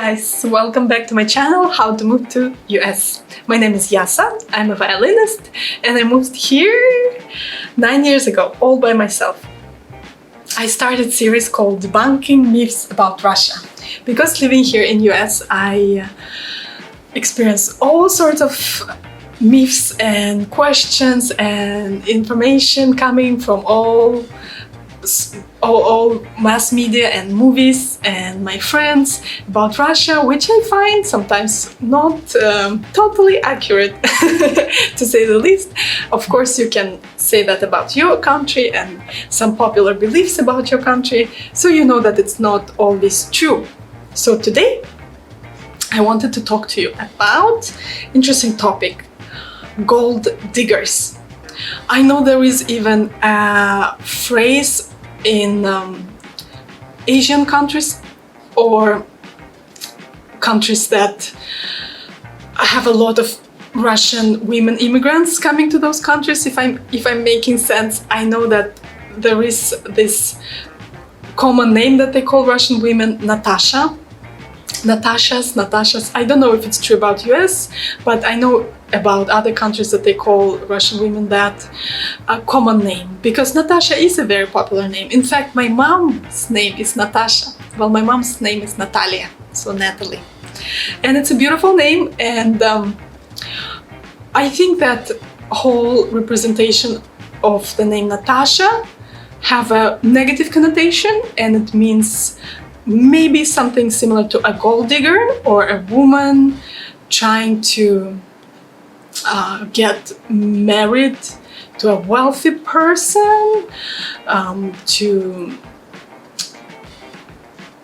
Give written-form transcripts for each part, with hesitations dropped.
guys, welcome back to my channel, How to Move to US. My name is Yasa, I'm a violinist and I moved here 9 years ago, all by myself. I started a series called Debunking Myths about Russia. Because living here in US, I experienced all sorts of myths and questions and information coming from all mass media and movies and my friends about Russia, which I find sometimes not totally accurate, to say the least. Of course, you can say that about your country and some popular beliefs about your country, so you know that it's not always true. So today, I wanted to talk to you about interesting topic, gold diggers. I know there is even a phrase in Asian countries or countries that have a lot of Russian women immigrants coming to those countries. If I'm making sense, I know that there is this common name that they call Russian women Natasha. Natashas. I don't know if it's true about US, but I know about other countries that they call Russian women that common name, because Natasha is a very popular name. In fact, my mom's name is Natasha. Well, my mom's name is Natalia, so Natalie. And it's a beautiful name, and I think that whole representation of the name Natasha have a negative connotation, and it means maybe something similar to a gold digger or a woman trying to get married to a wealthy person, to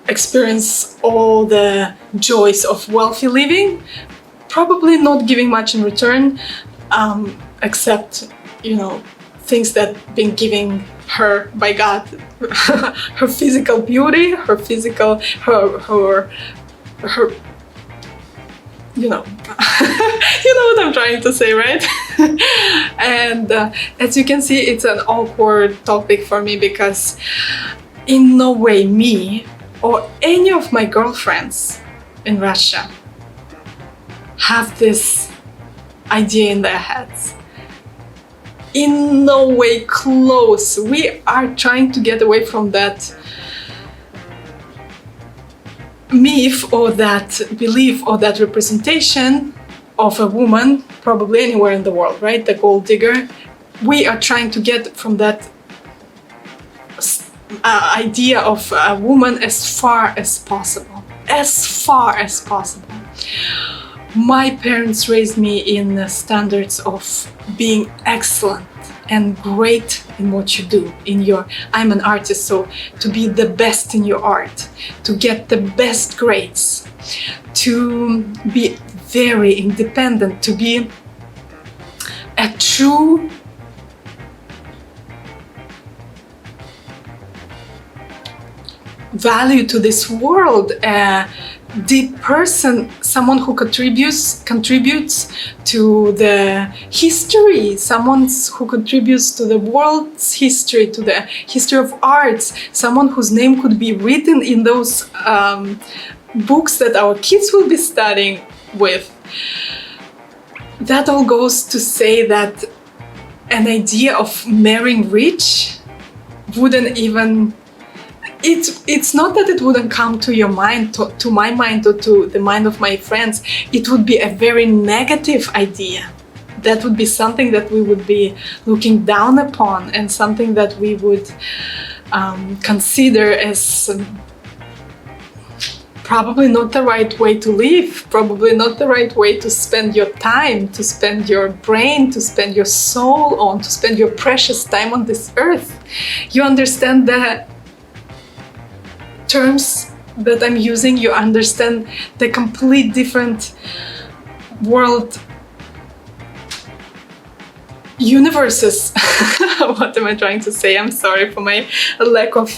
experience all the joys of wealthy living, probably not giving much in return, except, you know, things that been giving her by God, her physical beauty, her you know, you know what I'm trying to say, right? And as you can see, it's an awkward topic for me, because in no way me or any of my girlfriends in Russia have this idea in their heads. In no way close. We are trying to get away from that myth or that belief or that representation of a woman, probably anywhere in the world, right? The gold digger. We are trying to get from that idea of a woman as far as possible. As far as possible. My parents raised me in the standards of being excellent and great in what you do. I'm an artist, so to be the best in your art, to get the best grades, to be very independent, to be a true value to this world, deep person, someone who contributes to the history, someone who contributes to the world's history, to the history of arts, someone whose name could be written in those books that our kids will be studying with. That all goes to say that an idea of marrying rich wouldn't even... It's not that it wouldn't come to your mind, to my mind, or to the mind of my friends. It would be a very negative idea. That would be something that we would be looking down upon, and something that we would consider as probably not the right way to live, probably not the right way to spend your time, to spend your brain, to spend your soul on, to spend your precious time on this earth. You understand the terms that I'm using, you understand the complete different world universes. What am I trying to say? I'm sorry for my lack of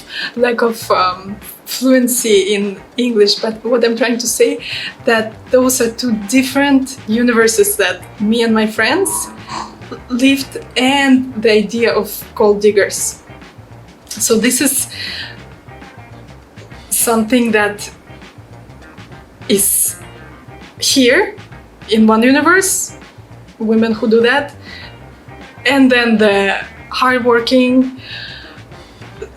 fluency in English, but what I'm trying to say, that those are two different universes that me and my friends lived, and the idea of gold diggers. So this is something that is here in one universe, women who do that, and then the hardworking,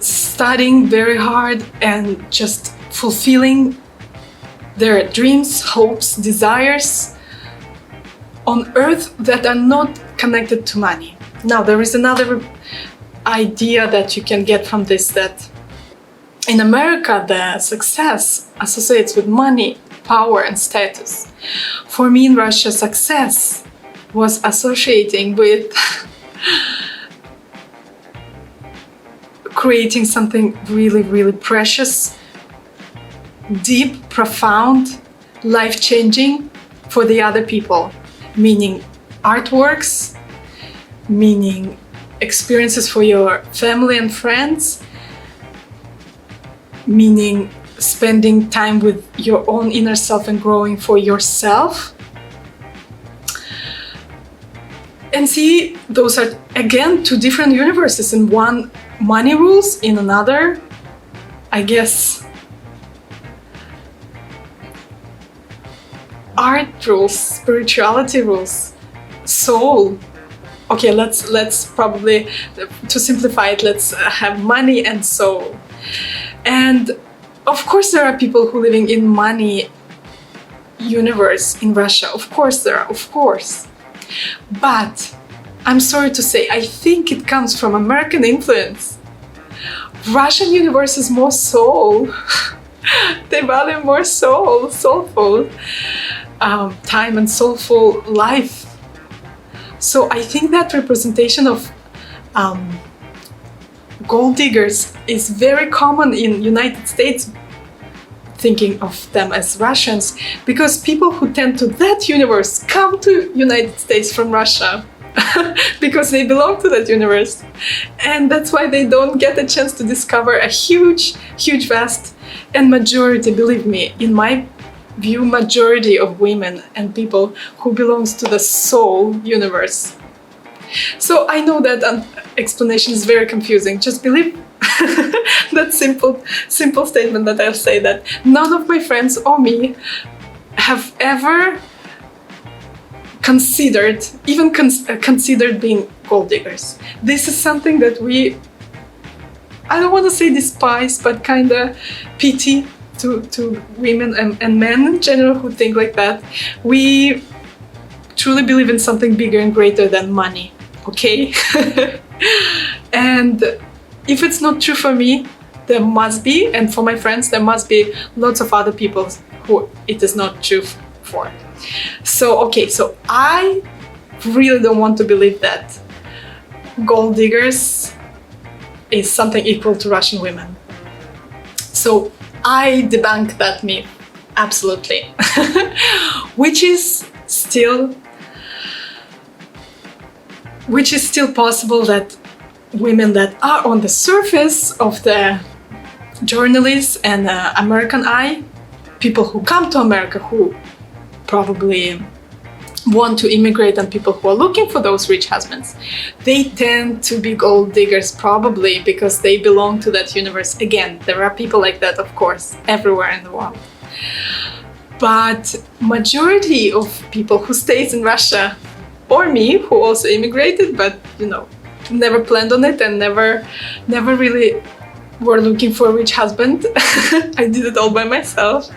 studying very hard and just fulfilling their dreams, hopes, desires on earth that are not connected to money. Now, there is another idea that you can get from this, that in America, the success associates with money, power, and status. For me in Russia, success was associating with creating something really, really precious, deep, profound, life-changing for the other people, meaning artworks, meaning experiences for your family and friends, meaning spending time with your own inner self and growing for yourself. And see, those are again two different universes. In one, money rules; in another, I guess, art rules, spirituality rules, soul. Okay, let's probably, to simplify it, let's have money and soul. And of course there are people who living in money universe in Russia. Of course there are, of course. But I'm sorry to say, I think it comes from American influence. Russian universe is more soul. They value more soul, soulful time and soulful life. So I think that representation of gold diggers is very common in United States, thinking of them as Russians, because people who tend to that universe come to United States from Russia because they belong to that universe. And that's why they don't get a chance to discover a huge, huge, vast, and majority, believe me, in my view, majority of women and people who belongs to the soul universe. So I know that explanation is very confusing. Just believe that simple statement that I'll say, that none of my friends or me have ever considered, even considered being gold diggers. This is something that we, I don't want to say despise, but kind of pity to women and men in general who think like that. We truly believe in something bigger and greater than money, okay? And if it's not true for me, there must be, and for my friends, there must be lots of other people who it is not true for. So, okay, so I really don't want to believe that gold diggers is something equal to Russian women. So I debunk that myth, absolutely. which is still possible, that women that are on the surface of the journalists and American eye, people who come to America who probably want to immigrate, and people who are looking for those rich husbands, they tend to be gold diggers, probably because they belong to that universe. Again, there are people like that, of course, everywhere in the world. But majority of people who stays in Russia, or me, who also immigrated, but never planned on it and never really were looking for a rich husband. I did it all by myself.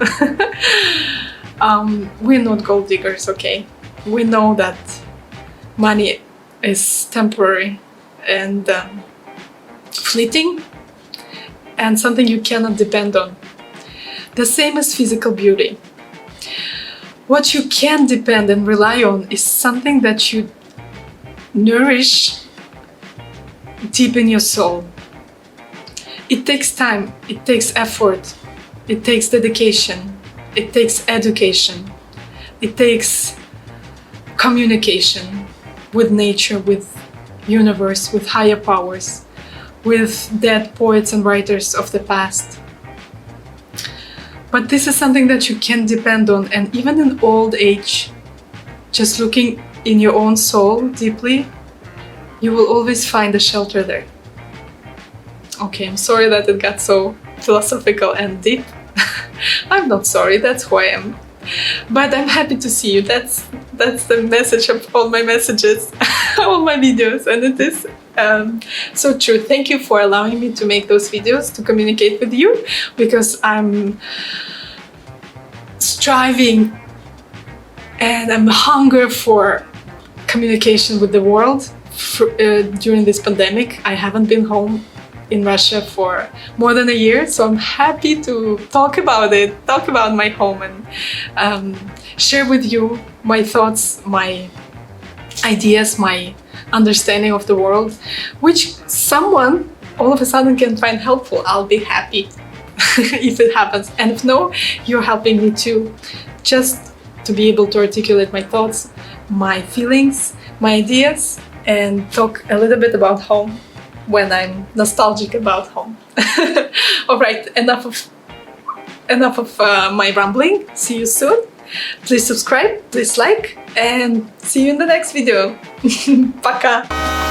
We're not gold diggers, okay? We know that money is temporary and fleeting, and something you cannot depend on. The same as physical beauty. What you can depend and rely on is something that you nourish deep in your soul. It takes time, it takes effort, it takes dedication, it takes education, it takes communication with nature, with universe, with higher powers, with dead poets and writers of the past. But this is something that you can depend on, and even in old age, just looking in your own soul deeply, you will always find a shelter there. Okay, I'm sorry that it got so philosophical and deep. I'm not sorry, that's who I am. But I'm happy to see you. That's the message of all my messages, all my videos, and it is so true. Thank you for allowing me to make those videos, to communicate with you, because I'm striving and I'm hunger for communication with the world. During this pandemic, I haven't been home in Russia for more than a year, so I'm happy to talk about it, talk about my home, and share with you my thoughts, my ideas, my understanding of the world, which someone all of a sudden can find helpful. I'll be happy if it happens, and if no, you're helping me too, just to be able to articulate my thoughts, my feelings, my ideas, and talk a little bit about home when I'm nostalgic about home. All right, enough of my rambling. See you soon. Please subscribe, please like, and see you in the next video. Пока!